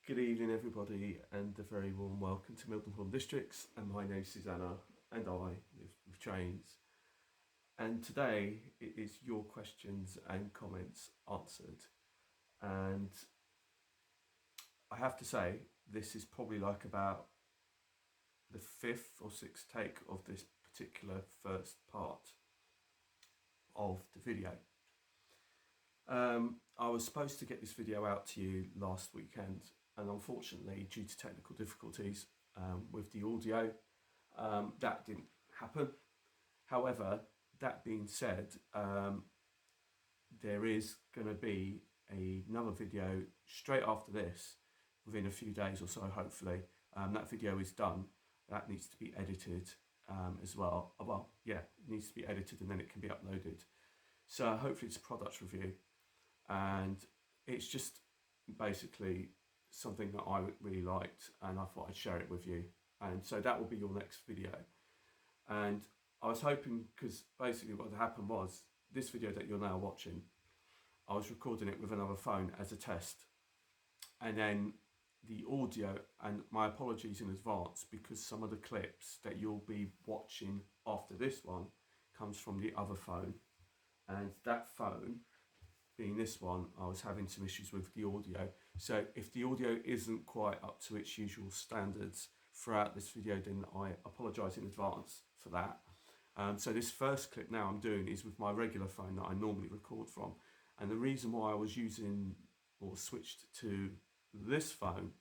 Good evening, everybody, and a very warm welcome to Mildenhall Districts. And my name is Susanna, and I live with trains. And today it is your questions and comments answered. And I have to say, this is probably like about the fifth or sixth take of this particular first part of the video. I was supposed to get this video out to you last weekend, and unfortunately, due to technical difficulties with the audio, that didn't happen. However, that being said, there is going to be another video straight after this, within a few days or so, hopefully. That video is done. That needs to be edited as well. It needs to be edited and then it can be uploaded. So hopefully it's a product review. And it's just basically something that I really liked, and I thought I'd share it with you. And so that will be your next video. And I was hoping, because basically what happened was, this video that you're now watching, I was recording it with another phone as a test. And then the audio, and my apologies in advance, because some of the clips that you'll be watching after this one comes from the other phone. And that phone, being this one, I was having some issues with the audio. So if the audio isn't quite up to its usual standards throughout this video, then I apologise in advance for that. So this first clip now I'm doing is with my regular phone that I normally record from. And the reason why I was using or switched to this phone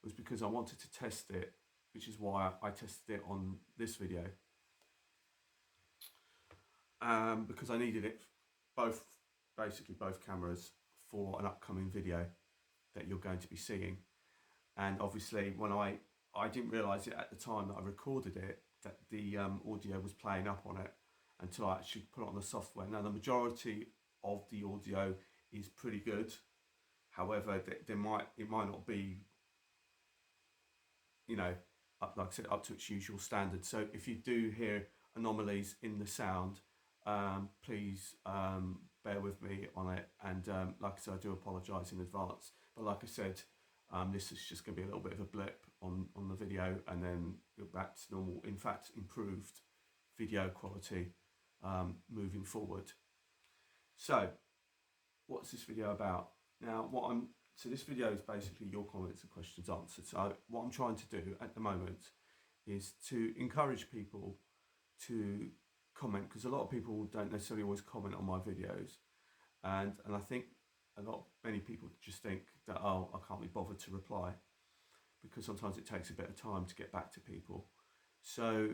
was because I wanted to test it, which is why I tested it on this video. Because I needed it basically both cameras for an upcoming video that you're going to be seeing. And obviously when I didn't realise it at the time that I recorded it, that the audio was playing up on it until I actually put it on the software. Now the majority of the audio is pretty good. However, it might not be, like I said, up to its usual standard. So if you do hear anomalies in the sound, please bear with me on it. And like I said, I do apologise in advance. But like I said, this is just going to be a little bit of a blip on the video, and then go back to normal, in fact improved video quality moving forward. So what's this video about? Now so this video is basically your comments and questions answered. So what I'm trying to do at the moment is to encourage people to comment, because a lot of people don't necessarily always comment on my videos, and I think many people just think that, oh, I can't be bothered to reply, because sometimes it takes a bit of time to get back to people. So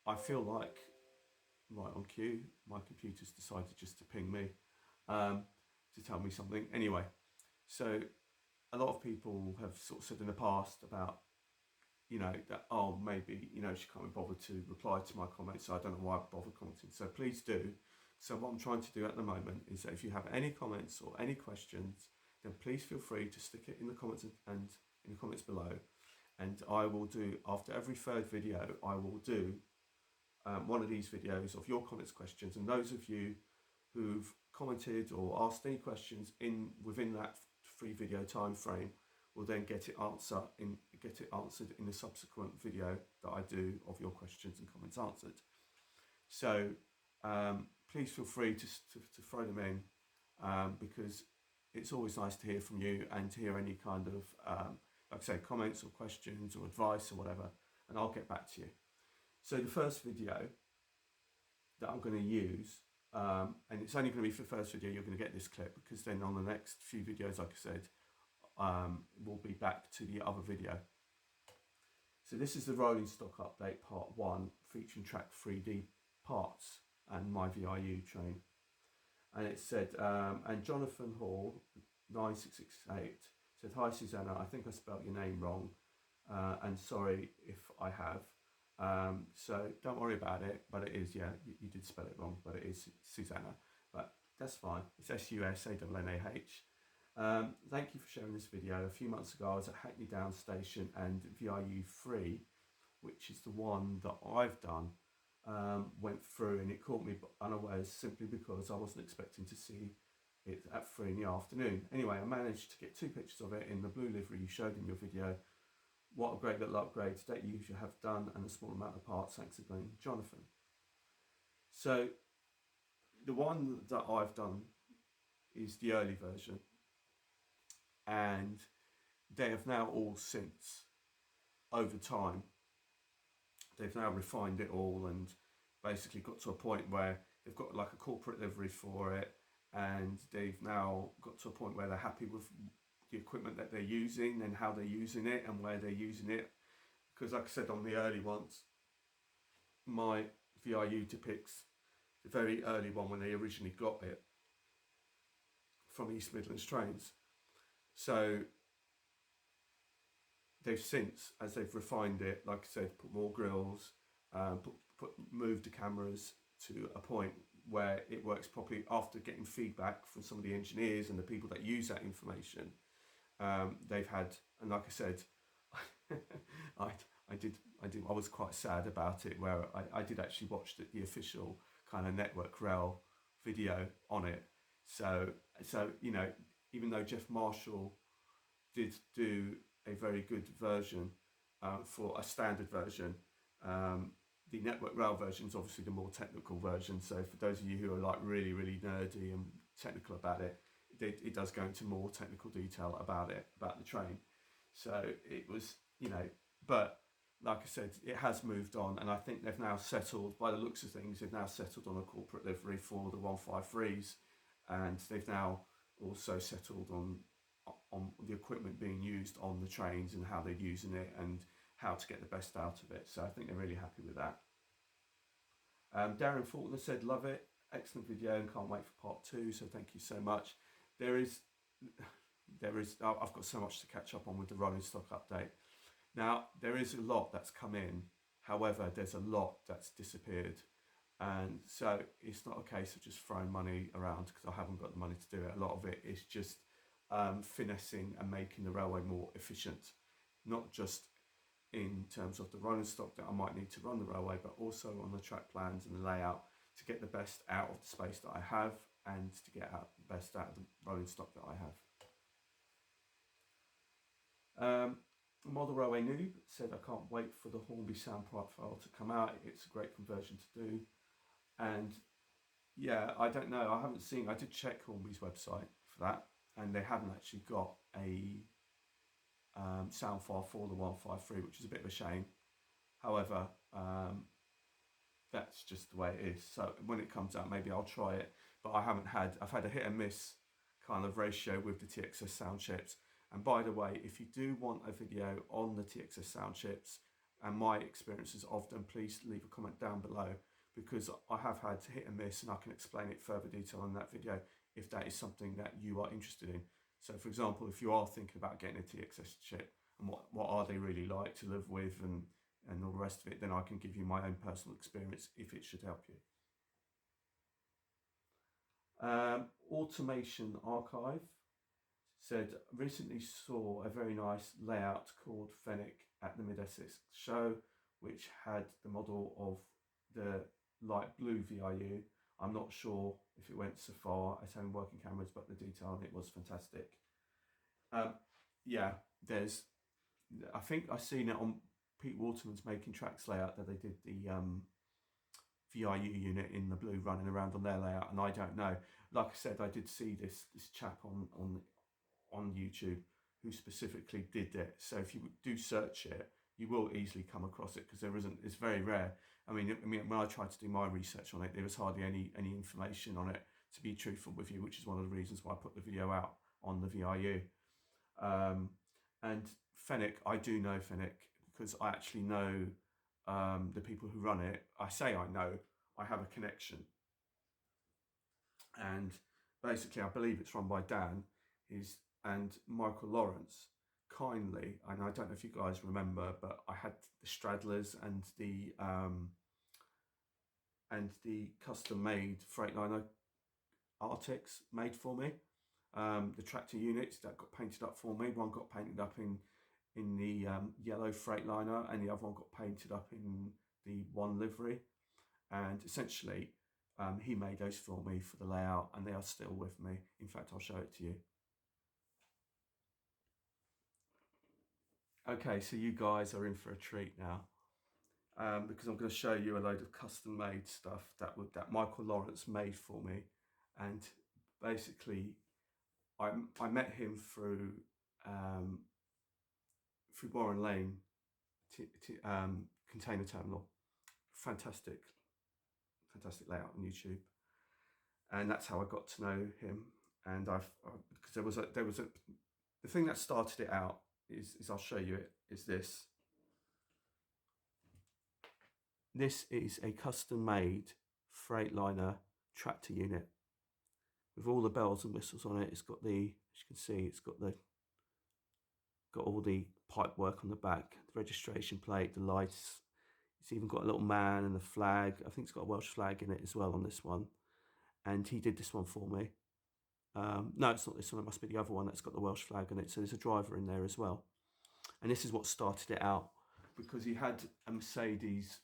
I feel like, right on cue, my computer's decided just to ping me to tell me something. Anyway, so a lot of people have sort of said in the past about, that, oh, maybe, she can't be bothered to reply to my comments, so I don't know why I bother commenting. So please do. So what I'm trying to do at the moment is that if you have any comments or any questions, then please feel free to stick it in the comments and in the comments below. And I will do, after every third video, I will do one of these videos of your comments, questions, and those of you who've commented or asked any questions within that 3-video time frame will then get it answered in the subsequent video that I do of your questions and comments answered. So please feel free to throw them in, because it's always nice to hear from you and to hear any kind of, like I say, comments or questions or advice or whatever, and I'll get back to you. So the first video that I'm going to use, and it's only going to be for the first video you're going to get this clip, because then on the next few videos, like I said, we'll be back to the other video. So this is the Rolling Stock Update Part 1, featuring track 3D parts and my VIU train. And it said, and Jonathan Hall 9668 said, "Hi Susanna, I think I spelt your name wrong, and sorry if I have. So don't worry about it, but it is, yeah, you did spell it wrong, but it is Susanna, but that's fine. It's SUSANNAH. Thank you for sharing this video. A few months ago I was at Hackney Down Station, and VIU 3, which is the one that I've done, went through, and it caught me unawares simply because I wasn't expecting to see it at 3 in the afternoon. Anyway, I managed to get 2 pictures of it in the blue livery you showed in your video. What a great little upgrade to date you have done, and a small amount of parts. Thanks again, Jonathan. So the one that I've done is the early version, and they have now all since, over time, they've now refined it all and basically got to a point where they've got like a corporate livery for it, and they've now got to a point where they're happy with the equipment that they're using and how they're using it and where they're using it. Because like I said on the early ones, my VIU depicts the very early one when they originally got it from East Midlands Trains. So they've since, as they've refined it, like I said, put more grills, moved the cameras to a point where it works properly after getting feedback from some of the engineers and the people that use that information. They've had, and like I said, I was quite sad about it, where I did actually watch the official kind of Network Rail video on it. So you know, even though Jeff Marshall did do a very good version for a standard version, the Network Rail version is obviously the more technical version. So for those of you who are like really, really nerdy and technical about it, it does go into more technical detail about it, about the train. So it was, you know, but like I said, it has moved on, and I think they've now settled, by the looks of things, they've now settled on a corporate livery for the 153s, and they've now also settled on the equipment being used on the trains and how they're using it and how to get the best out of it. So I think they're really happy with that. Darren Faulkner said, love it, excellent video and can't wait for part 2, so thank you so much. I've got so much to catch up on with the rolling stock update. Now, there is a lot that's come in, however, there's a lot that's disappeared. And so it's not a case of just throwing money around because I haven't got the money to do it. A lot of it is just finessing and making the railway more efficient, not just in terms of the rolling stock that I might need to run the railway, but also on the track plans and the layout to get the best out of the space that I have and to get out the best out of the rolling stock that I have. Model Railway Noob said, I can't wait for the Hornby sound profile to come out. It's a great conversion to do. And yeah, I don't know. I did check Hornby's website for that, and they haven't actually got a sound file for the 153, which is a bit of a shame. However, that's just the way it is. So when it comes out, maybe I'll try it. But I've had a hit and miss kind of ratio with the TXS sound chips. And by the way, if you do want a video on the TXS sound chips and my experiences of them, please leave a comment down below, because I have had hit and miss, and I can explain it further detail in that video if that is something that you are interested in. So for example, if you are thinking about getting a TXS chip and what are they really like to live with and all the rest of it, then I can give you my own personal experience if it should help you. Automation Archive said, recently saw a very nice layout called Fennec at the Mid-Essex show, which had the model of the light blue VIU. I'm not sure if it went so far as having working cameras, but the detail on it was fantastic. Yeah, I think I've seen it on Pete Waterman's Making Tracks layout that they did the VIU unit in the blue running around on their layout, and I don't know. Like I said, I did see this chap on YouTube who specifically did it. So if you do search it, you will easily come across it, because it's very rare. I mean, when I tried to do my research on it, there was hardly any information on it, to be truthful with you, which is one of the reasons why I put the video out on the VIU. And Fennec, I do know Fennec because I actually know the people who run it. I say I know, I have a connection. And basically, I believe it's run by Dan and Michael Lawrence kindly, and I don't know if you guys remember, but I had the straddlers and the custom-made Freightliner Arctics made for me. The tractor units that got painted up for me. One got painted up in the yellow Freightliner, and the other one got painted up in the one livery. And essentially, He made those for me for the layout, and they are still with me. In fact, I'll show it to you. Okay, so you guys are in for a treat now, because I'm going to show you a load of custom-made stuff that Michael Lawrence made for me. And basically, I met him through Warren Lane container terminal. Fantastic layout on YouTube, and that's how I got to know him. And because the thing that started it out is I'll show you it, is this. This is a custom made Freightliner tractor unit with all the bells and whistles on it. It's got the, as you can see, it's got all the pipe work on the back, the registration plate, the lights. It's even got a little man and a flag. I think it's got a Welsh flag in it as well on this one. And he did this one for me. No, it's not this one. It must be the other one that's got the Welsh flag in it. So there's a driver in there as well. And this is what started it out, because he had a Mercedes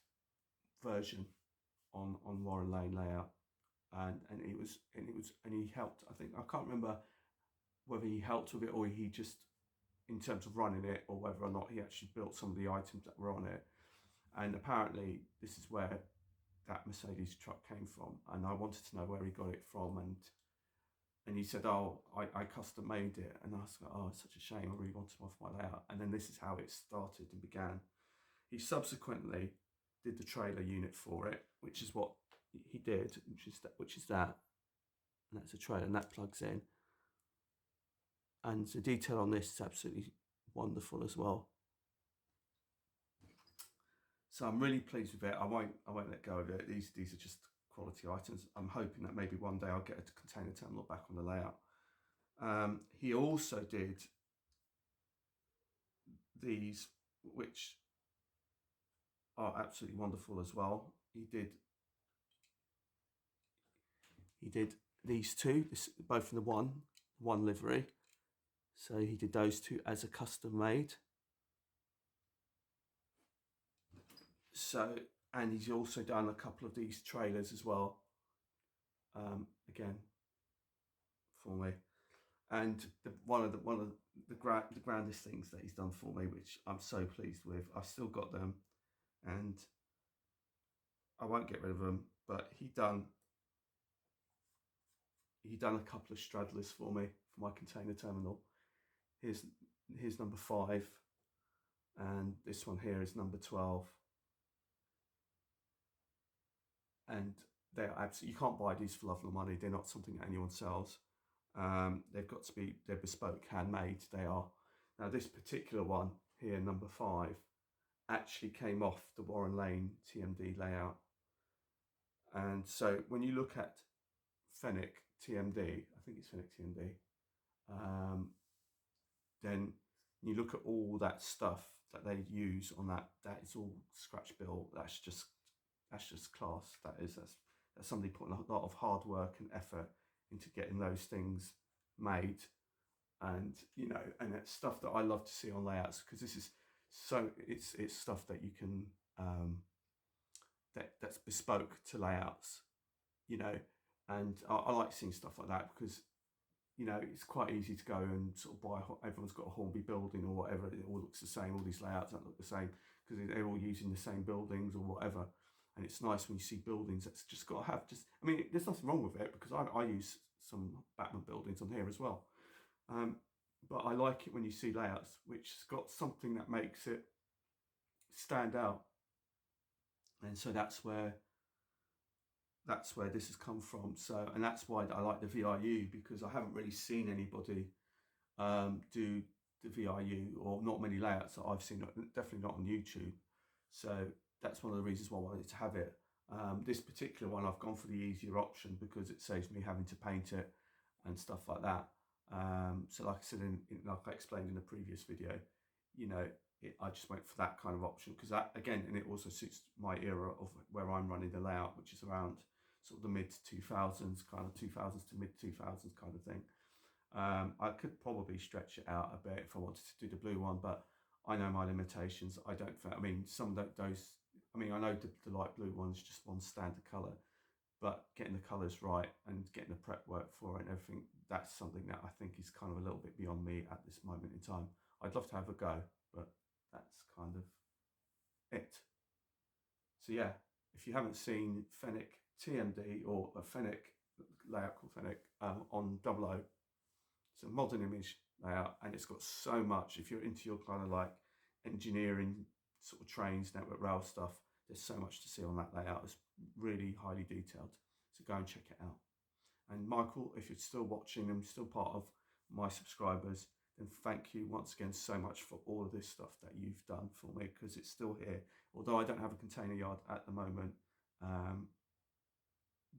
version on Warren Lane layout, and he helped. I think, I can't remember whether he helped with it or he just, in terms of running it, or whether or not he actually built some of the items that were on it. And apparently this is where that Mercedes truck came from, and I wanted to know where he got it from, and he said, oh, I custom made it. And I was like, oh, it's such a shame, I really wanted one for my layout. And then this is how it started and began. He subsequently did the trailer unit for it, which is what he did, which is that, and that's a trailer, and that plugs in. And the detail on this is absolutely wonderful as well. So I'm really pleased with it. I won't let go of it. These are just quality items. I'm hoping that maybe one day I'll get a container terminal back on the layout. He also did these, which are absolutely wonderful as well. He did these two, both in the one livery. So he did those two as a custom made. So, and he's also done a couple of these trailers as well, again for me. And one of the grandest things that he's done for me, which I'm so pleased with, I've still got them, and I won't get rid of them. But he done a couple of straddlers for me for my container terminal. Here's number 5, and this one here is number 12. And they're absolutely, you can't buy these for love nor money. They're not something that anyone sells. They're bespoke, handmade. They are. Now this particular one here, number 5, actually came off the Warren Lane TMD layout. And so when you look at Fenwick TMD, I think it's Fenwick TMD, then you look at all that stuff that they use on that is all scratch built. That's just class. That's somebody putting a lot of hard work and effort into getting those things made. And and it's stuff that I love to see on layouts, because this is it's stuff that you can that's bespoke to layouts, and I like seeing stuff like that, because it's quite easy to go and sort of buy, everyone's got a Hornby building or whatever, it all looks the same, all these layouts don't look the same because they're all using the same buildings or whatever. And it's nice when you see buildings that's just got to have I mean, there's nothing wrong with it, because I use some Batman buildings on here as well. But I like it when you see layouts which has got something that makes it stand out. And so that's where this has come from. So, and that's why I like the VRU, because I haven't really seen anybody do the VRU, or not many layouts that I've seen, definitely not on YouTube. So that's one of the reasons why I wanted to have it. This particular one, I've gone for the easier option because it saves me having to paint it and stuff like that. So like I said, like I explained in the previous video, I just went for that kind of option, because that, again, and it also suits my era of where I'm running the layout, which is around sort of the mid 2000s, kind of 2000s to mid 2000s kind of thing. I could probably stretch it out a bit if I wanted to do the blue one, but I know my limitations. I mean, some of those, I mean, I know the light blue one is just one standard colour, but getting the colours right and getting the prep work for it and everything, that's something that I think is kind of a little bit beyond me at this moment in time. I'd love to have a go, but that's kind of it. So yeah, if you haven't seen Fennec TMD or a Fennec layout called Fennec on 00, it's a modern image layout, and it's got so much. If you're into your kind of like engineering sort of trains, network rail stuff, there's so much to see on that layout. It's really highly detailed, so go and check it out. And Michael, if you're still watching and still part of my subscribers, then thank you once again so much for all of this stuff that you've done for me, because it's still here. Although I don't have a container yard at the moment,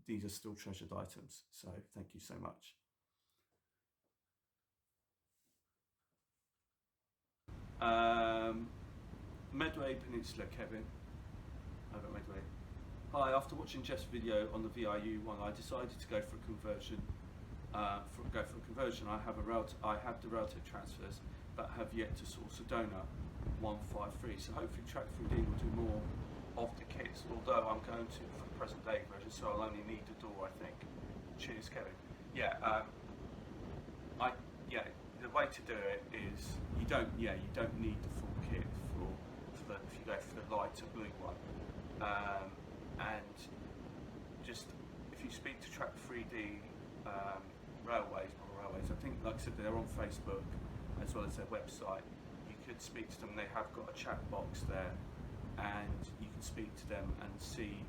these are still treasured items, so thank you so much. Medway Peninsula, Kevin, over at Medway. Hi, after watching Jeff's video on the VIU one, I decided to go for a conversion. I have the Railtech transfers, but have yet to source a donor 153. So hopefully Track3D will do more of the kits, although I'm going to for the present day version, so I'll only need the door, I think. Cheers, Kevin. Yeah, the way to do it is you don't need the full kit if you go for the lighter blue one, and just if you speak to Track3D railways, I think, like I said, they're on Facebook as well as their website. You could speak to them. They have got a chat box there, and you can speak to them and see.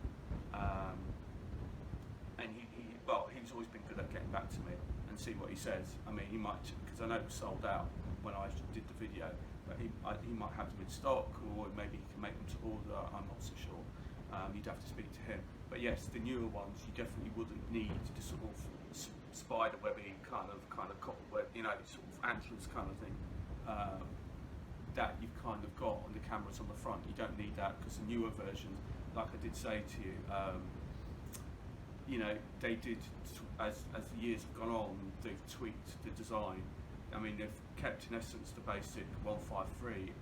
And he's always been good at getting back to me and see what he says. I mean, he might, because I know it was sold out when I did the video, but he might have them in stock, or maybe he can make them to order. I'm not so sure. You'd have to speak to him. But yes, the newer ones you definitely wouldn't need the sort of spider webby kind of cobweb, sort of antlers kind of thing that you've kind of got on the cameras on the front. You don't need that, because the newer versions, like I did say to you, they did, as the years have gone on, they've tweaked the design. I mean, they've kept in essence the basic 153,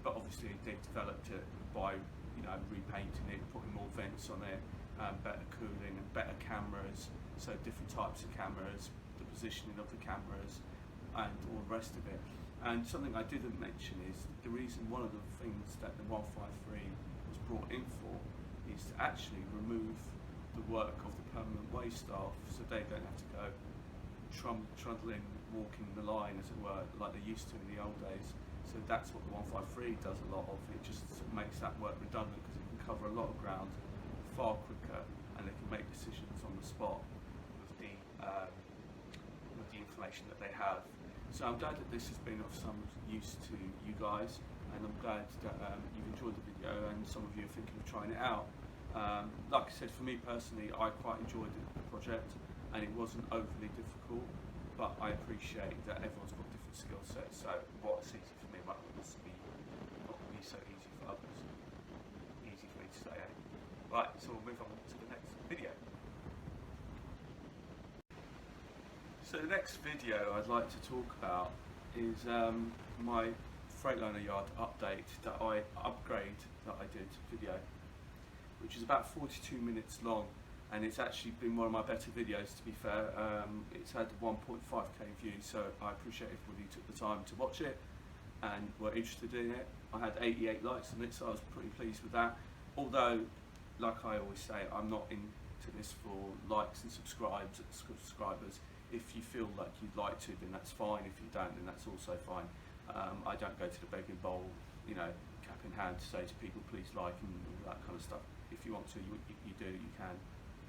but obviously they've developed it by repainting it, putting more vents on it, better cooling and better cameras, so different types of cameras, the positioning of the cameras, and all the rest of it. And something I didn't mention is one of the things that the 153 was brought in for is to actually remove the work of the permanent way staff, so they don't have to go trundling, walking the line, as it were, like they used to in the old days. So that's what the 153 does a lot of. It just makes that work redundant, because it can cover a lot of ground far quicker, and they can make decisions on the spot with the information that they have. So I'm glad that this has been of some use to you guys, and I'm glad that you've enjoyed the video and some of you are thinking of trying it out. Like I said, for me personally, I quite enjoyed the project, and it wasn't overly difficult, but I appreciate that everyone's got different skill sets, so what's easy for me might not be so easy for others. Easy for me to say, eh? Right, so we'll move on to the next video. So the next video I'd like to talk about is my Freightliner yard update, that I did video, which is about 42 minutes long, and it's actually been one of my better videos, to be fair. It's had 1.5k views, so I appreciate everybody who took the time to watch it and were interested in it. I had 88 likes on it, so I was pretty pleased with that. Although, like I always say, I'm not into this for likes and subscribers. If you feel like you'd like to, then that's fine. If you don't, then that's also fine. I don't go to the begging bowl, cap in hand, to say to people, please like, and all that kind of stuff. If you want to, you do, you can.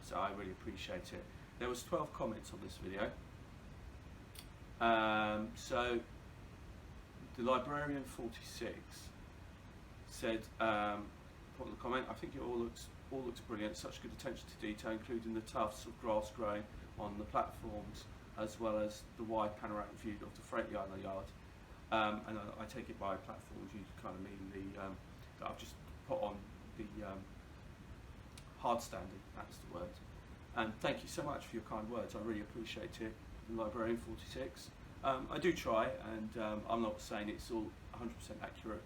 So I really appreciate it. There was 12 comments on this video. So the Librarian 46 said, put in the comment, I think it all looks brilliant. Such good attention to detail, including the tufts of grass growing on the platforms, as well as the wide panoramic view of the Freightliner yard. And I take it by platforms, you kind of mean the that I've just put on the hard standing, that's the word. And thank you so much for your kind words, I really appreciate it, Librarian 46. I do try, and I'm not saying it's all 100% accurate,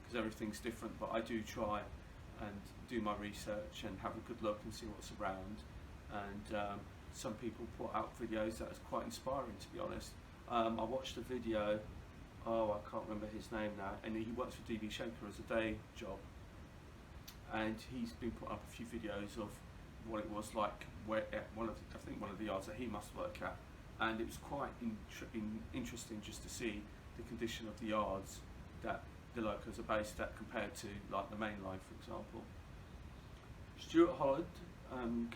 because everything's different, but I do try and do my research and have a good look and see what's around. And some people put out videos that is quite inspiring, to be honest. I watched a video, I can't remember his name now, and he works for DB Schenker as a day job, and he's been putting up a few videos of what it was like where at one of the yards that he must work at, and it was quite interesting just to see the condition of the yards that the locos are based at compared to like the main line, for example. Stuart Holland,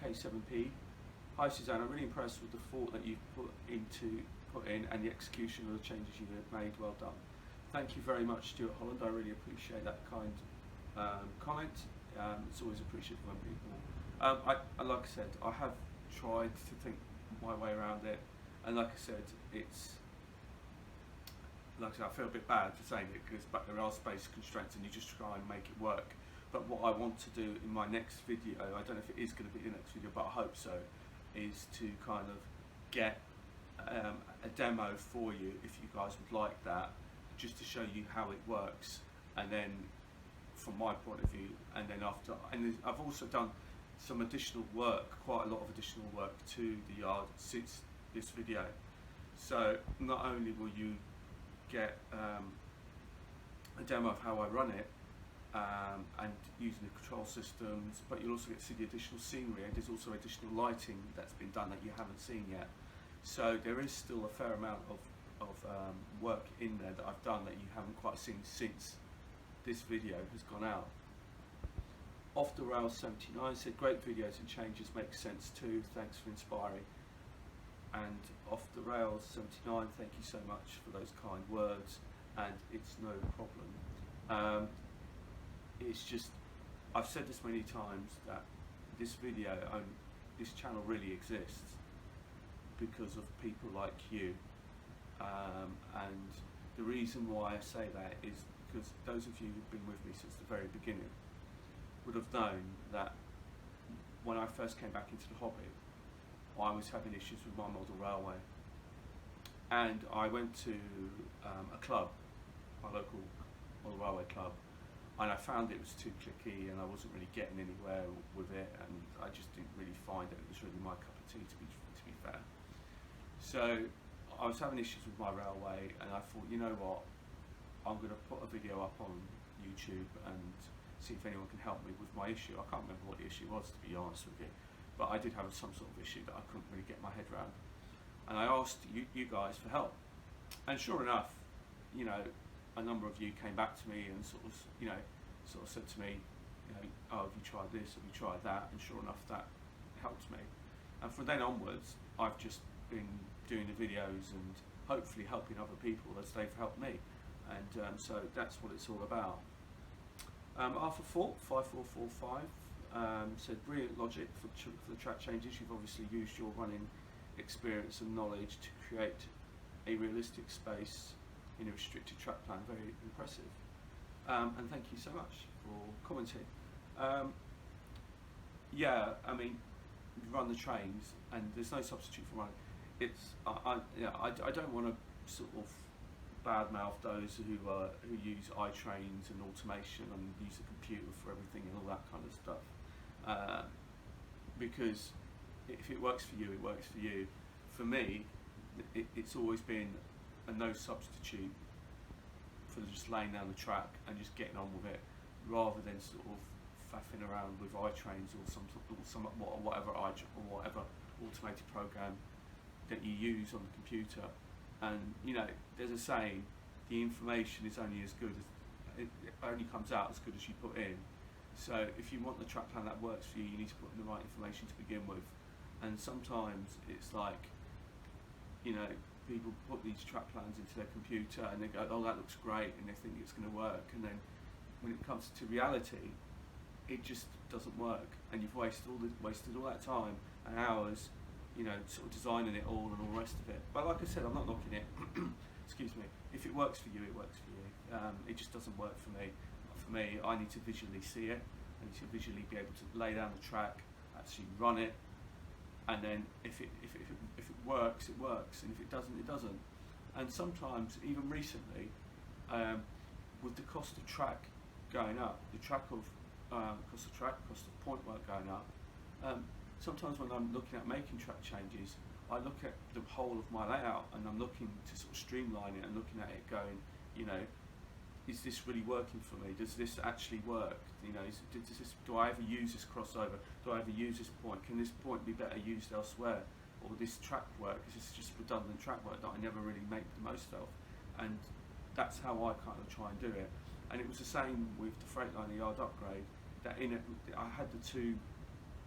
K7P. Hi Susanna, really impressed with the thought that you've put in and the execution of the changes you have made. Well done. Thank you very much, Stuart Holland. I really appreciate that kind comment. It's always appreciated when people. Like I said, I have tried to think my way around it, and like I said, I feel a bit bad for saying it but there are space constraints, and you just try and make it work. But what I want to do in my next video, I don't know if it is going to be the next video, but I hope so, is to kind of get a demo for you if you guys would like that, just to show you how it works, and then from my point of view, and then after, and I've also done some additional work, quite a lot of additional work to the yard since this video. So not only will you get a demo of how I run it and using the control systems, but you'll also get to see the additional scenery, and there's also additional lighting that's been done that you haven't seen yet. So there is still a fair amount of work in there that I've done that you haven't quite seen since this video has gone out. Off the Rails 79 said, great videos and changes make sense too, thanks for inspiring. And Off the Rails 79, thank you so much for those kind words, and it's no problem. It's just, I've said this many times that this video, this channel really exists because of people like you, and the reason why I say that is because those of you who've been with me since the very beginning would have known that when I first came back into the hobby, I was having issues with my model railway, and I went to a club, my local model railway club, and I found it was too clicky and I wasn't really getting anywhere with it, and I just didn't really find it was really my cup of tea, to be fair. So I was having issues with my railway, and I thought, you know what, I'm going to put a video up on YouTube and see if anyone can help me with my issue. I can't remember what the issue was, to be honest with you, but I did have some sort of issue that I couldn't really get my head around, and I asked you guys for help, and sure enough, you know, a number of you came back to me and sort of said to me, you know, oh, have you tried this, have you tried that, and sure enough that helped me, and from then onwards I've just been doing the videos and hopefully helping other people as they've helped me, and so that's what it's all about. Arthur Fort 5445 said, brilliant logic for the track changes. You've obviously used your running experience and knowledge to create a realistic space in a restricted track plan. Very impressive, and thank you so much for commenting. Yeah, I mean, you run the trains and there's no substitute for running. It's I don't want to sort of badmouth those who use iTrains and automation and use the computer for everything and all that kind of stuff, because if it works for you, it works for you. For me, it's always been a no substitute for just laying down the track and just getting on with it, rather than sort of faffing around with iTrains or whatever automated program that you use on the computer. And you know, there's a saying, the information is only as good as it only comes out as good as you put in. So if you want the track plan that works for you, you need to put in the right information to begin with. And sometimes it's like, you know, people put these track plans into their computer and they go, oh, that looks great, and they think it's going to work, and then when it comes to reality, it just doesn't work, and you've wasted all that time and hours, you know, sort of designing it all and all the rest of it. But like I said, I'm not knocking it. Excuse me. If it works for you, it works for you. It just doesn't work for me. For me, I need to visually see it. I need to visually be able to lay down the track, actually run it, and then if it works, it works, and if it doesn't, it doesn't. And sometimes, even recently, with the cost of track going up, the track of across the track, across the point work going up. Sometimes when I'm looking at making track changes, I look at the whole of my layout and I'm looking to sort of streamline it and looking at it going, you know, is this really working for me? Does this actually work? You know, do I ever use this crossover? Do I ever use this point? Can this point be better used elsewhere? Or this track work, is this just redundant track work that I never really make the most of? And that's how I kind of try and do it. And it was the same with the Freightliner yard upgrade, that in it, I had the two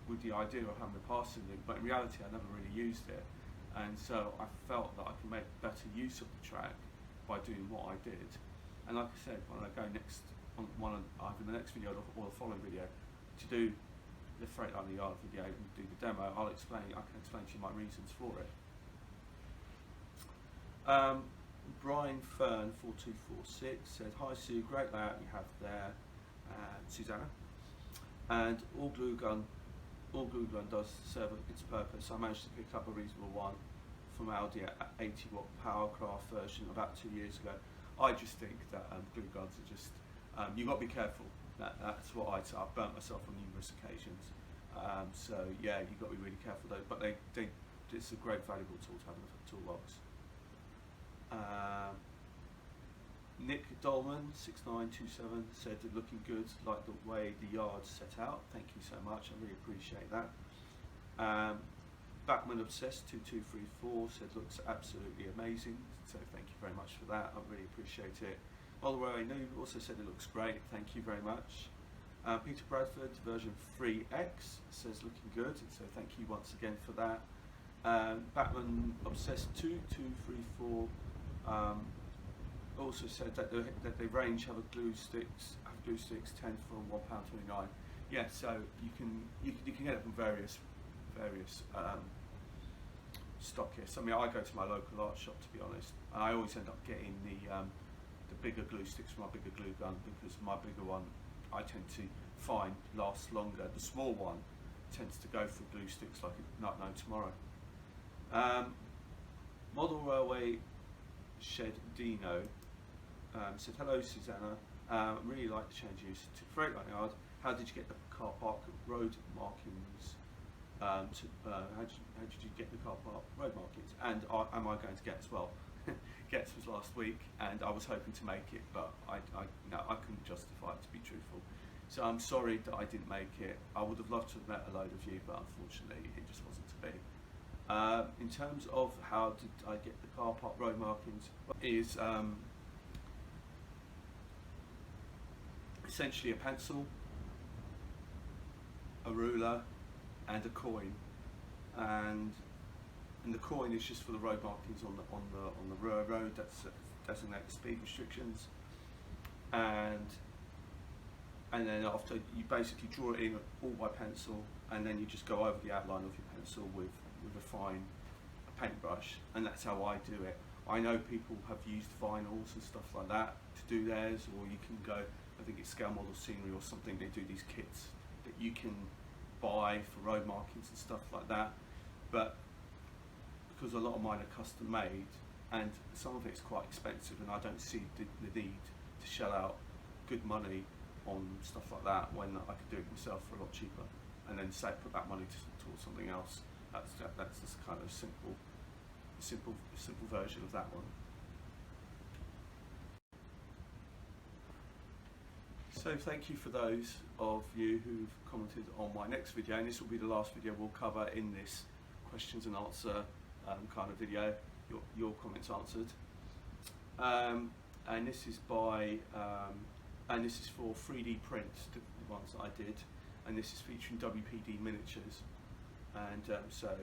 with the idea of having a passing link, but in reality I never really used it. And so I felt that I could make better use of the track by doing what I did. And like I said, when I go next on either the next video or the following video to do the Freightliner yard video and do the demo, I can explain to you my reasons for it. Brian Fern 4246 said, "Hi Sue, great layout you have there, Susanna. And all glue gun does serve its purpose. I managed to pick up a reasonable one from Aldi at 80 watt Powercraft version about 2 years ago." I just think that glue guns are just, you've got to be careful. That's what I've burnt myself on numerous occasions. So yeah, you've got to be really careful though. But it's a great valuable tool to have in the toolbox. Nick Dolman 6927 said that looking good, like the way the yard's set out. Thank you so much, I really appreciate that. Backman Obsessed 2234 said looks absolutely amazing, so thank you very much for that, I really appreciate it. Oliver Noob also said it looks great, thank you very much. Peter Bradford version 3X says looking good, so thank you once again for that. Backman Obsessed 2234 also said that the range have glue sticks 10 for £1.29. Yeah, so you can get it from various stockists. I mean, I go to my local art shop, to be honest, and I always end up getting the bigger glue sticks for my bigger glue gun, because my bigger one I tend to find lasts longer. The small one tends to go for glue sticks like not no tomorrow. Model Railway Shed Dino said, "Hello Susanna, really like the changes to Freightliner yard. How did you get the car park road markings? How did you get the car park road markings? And am I going to get as well?" Gets was last week, and I was hoping to make it, but I couldn't justify it, to be truthful. So I'm sorry that I didn't make it. I would have loved to have met a load of you, but unfortunately it just wasn't to be. In terms of how did I get the car park road markings, is essentially a pencil, a ruler, and a coin, and the coin is just for the road markings on the road that's designated speed restrictions, and then after you basically draw it in all by pencil, and then you just go over the outline of your pencil with a fine paintbrush, and that's how I do it. I know people have used vinyls and stuff like that to do theirs, or you can go, I think it's Scale Model Scenery or something, they do these kits that you can buy for road markings and stuff like that. But because a lot of mine are custom made, and some of it's quite expensive, and I don't see the need to shell out good money on stuff like that when I could do it myself for a lot cheaper, and then say put that money towards something else. That's this kind of simple version of that one. So thank you for those of you who've commented on my next video, and this will be the last video we'll cover in this questions and answer kind of video, your comments answered. And this is by, and this is for 3D prints, the ones that I did, and this is featuring WPD miniatures. And so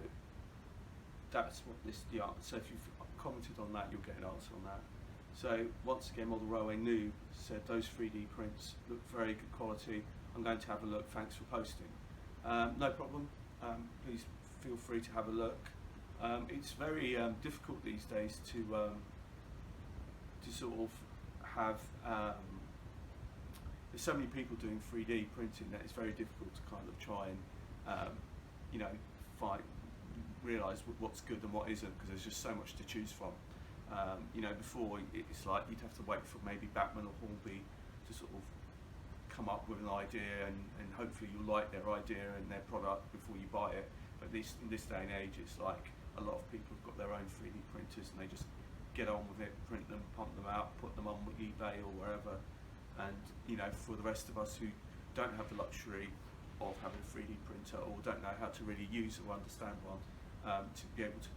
that's what the answer. So if you've commented on that, you'll get an answer on that. So once again, Model Railway Noob said those 3D prints look very good quality. I'm going to have a look. Thanks for posting. No problem. Please feel free to have a look. It's very difficult these days to sort of have. There's so many people doing 3D printing that it's very difficult to kind of try and you know, realise what's good and what isn't, because there's just so much to choose from. You know, before it's like you'd have to wait for maybe Bachmann or Hornby to sort of come up with an idea, and hopefully you'll like their idea and their product before you buy it. But in this day and age, it's like a lot of people have got their own 3D printers and they just get on with it, print them, pump them out, put them on eBay or wherever. And you know, for the rest of us who don't have the luxury of having a 3D printer or don't know how to really use or understand one, to be able to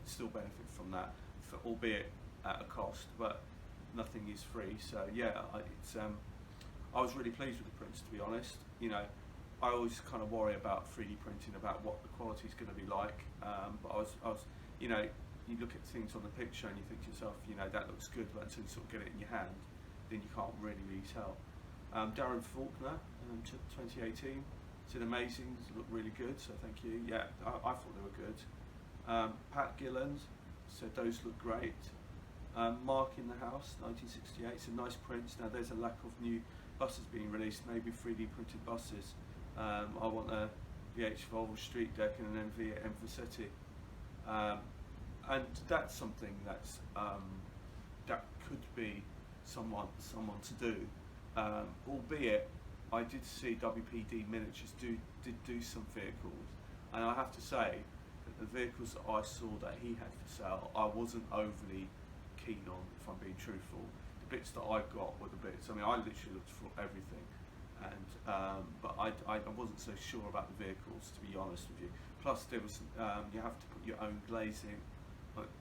still benefit from that, albeit at a cost, but nothing is free. So yeah, I was really pleased with the prints, to be honest. You know, I always kind of worry about 3D printing, about what the quality is going to be like, but I was, you know, you look at things on the picture and you think to yourself, you know, that looks good, but until you sort of get it in your hand, then you can't really tell. Darren Faulkner, 2018, said amazing, looked really good, so thank you. Yeah, I thought they were good. Pat Gilland said those look great. Mark in the House, 1968, said nice prints. Now there's a lack of new buses being released, maybe 3D printed buses. I want a VH Volvo Street Deck and an MV at Envasetti. And that's something that's that could be someone to do, albeit I did see WPD Miniatures did do some vehicles, and I have to say that the vehicles that I saw that he had for sale, I wasn't overly keen on, if I'm being truthful. The bits that I got were the bits, I mean, I literally looked for everything, and but I wasn't so sure about the vehicles, to be honest with you. Plus there was, you have to put your own glazing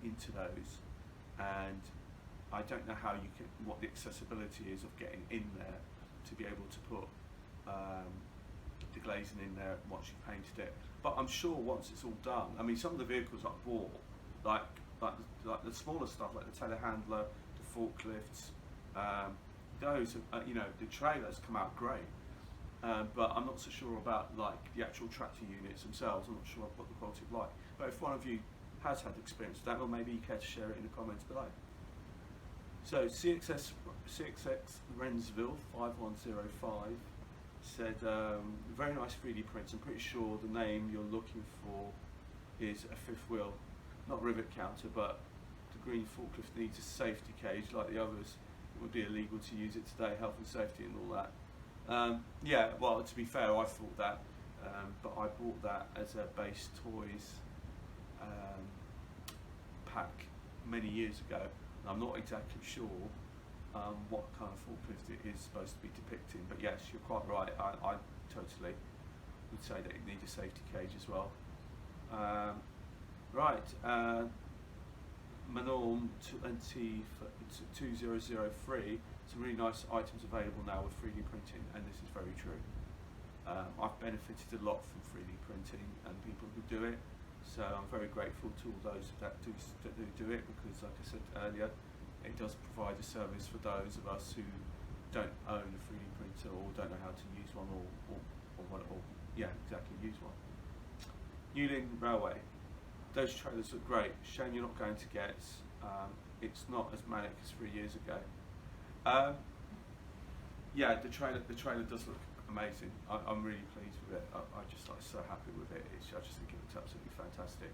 into those, and I don't know how you can, what the accessibility is of getting in there to be able to put the glazing in there once you've painted it. But I'm sure once it's all done, I mean, some of the vehicles I bought, like the smaller stuff, like the telehandler, the forklifts, those, you know, the trailers come out great. But I'm not so sure about like the actual tractor units themselves. I'm not sure what the quality is like. But if one of you has had experience with that, or maybe you care to share it in the comments below. So CXX Rensville 5105 said, very nice 3D prints. I'm pretty sure the name you're looking for is a fifth wheel, not rivet counter, but the green forklift needs a safety cage like the others. It would be illegal to use it today, health and safety and all that. Yeah, well, to be fair, I thought that, but I bought that as a base toys pack many years ago. I'm not exactly sure what kind of forklift it is supposed to be depicting, but yes, you're quite right. I totally would say that it needs a safety cage as well. Right, Manorm 2003, some really nice items available now with 3D printing, and this is very true. I've benefited a lot from 3D printing and people who do it, so I'm very grateful to all those that do it, because like I said earlier, it does provide a service for those of us who don't own a 3D printer or don't know how to use one, or use one. Newlyn Railway, those trailers look great. Shame you're not going to get. It's not as manic as 3 years ago. Yeah, the trailer does look amazing. I'm really pleased with it. I'm just like so happy with it. I just think it looks absolutely fantastic.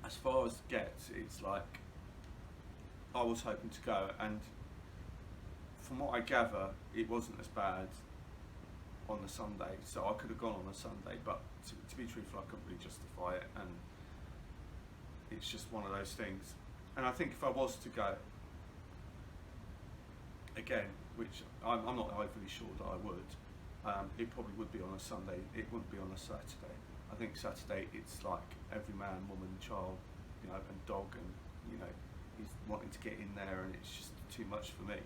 As far as gets, it's like I was hoping to go, and from what I gather, it wasn't as bad on the Sunday, so I could have gone on a Sunday, but to be truthful, I couldn't really justify it, and it's just one of those things. And I think if I was to go again, which I'm not overly sure that I would, it probably would be on a Sunday. It wouldn't be on a Saturday. I think Saturday it's like every man, woman, child, you know, and dog, and you know, he's wanting to get in there, and it's just too much for me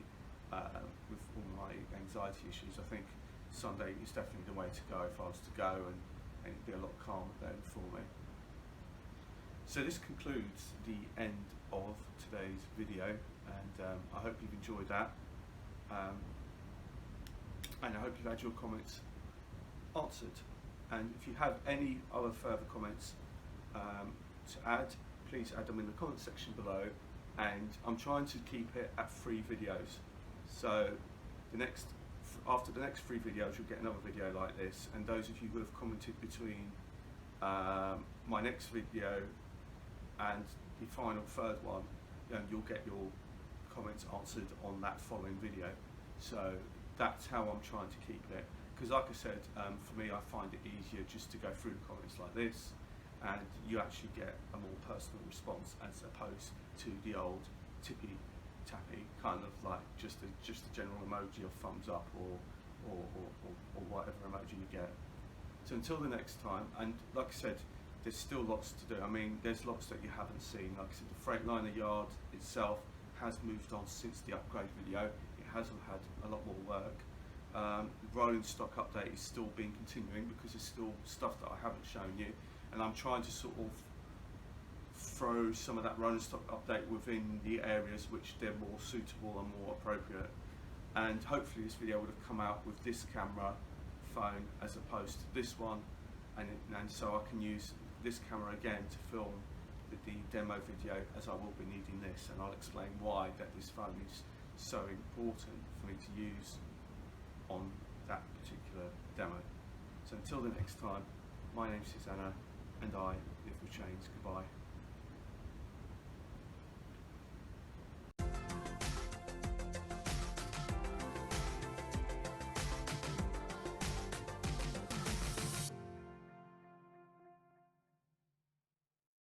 with all my anxiety issues. I think Sunday is definitely the way to go if I was to go, and it'd be a lot calmer then for me. So this concludes the end of today's video, and I hope you've enjoyed that, and I hope you've had your comments answered. And if you have any other further comments to add, please add them in the comment section below, and I'm trying to keep it at 3 videos. So after the next 3 videos, you'll get another video like this, and those of you who have commented between my next video and the final third one, you'll get your comments answered on that following video. So that's how I'm trying to keep it. Because like I said, for me, I find it easier just to go through the comments like this, and you actually get a more personal response as opposed to the old tippy tappy kind of like just a general emoji of thumbs up or whatever emoji you get. So until the next time, and like I said, there's still lots to do. I mean, there's lots that you haven't seen. Like I said, the Freightliner yard itself has moved on since the upgrade video. It has had a lot more work. Rolling stock update is still being continuing because there's still stuff that I haven't shown you, and I'm trying to sort of throw some of that rolling stock update within the areas which they're more suitable and more appropriate. And hopefully this video would have come out with this camera phone as opposed to this one, and so I can use this camera again to film the demo video, as I will be needing this, and I'll explain why that this phone is so important for me to use on that particular demo. So until the next time, my name's Susanna and I live with chains. Goodbye.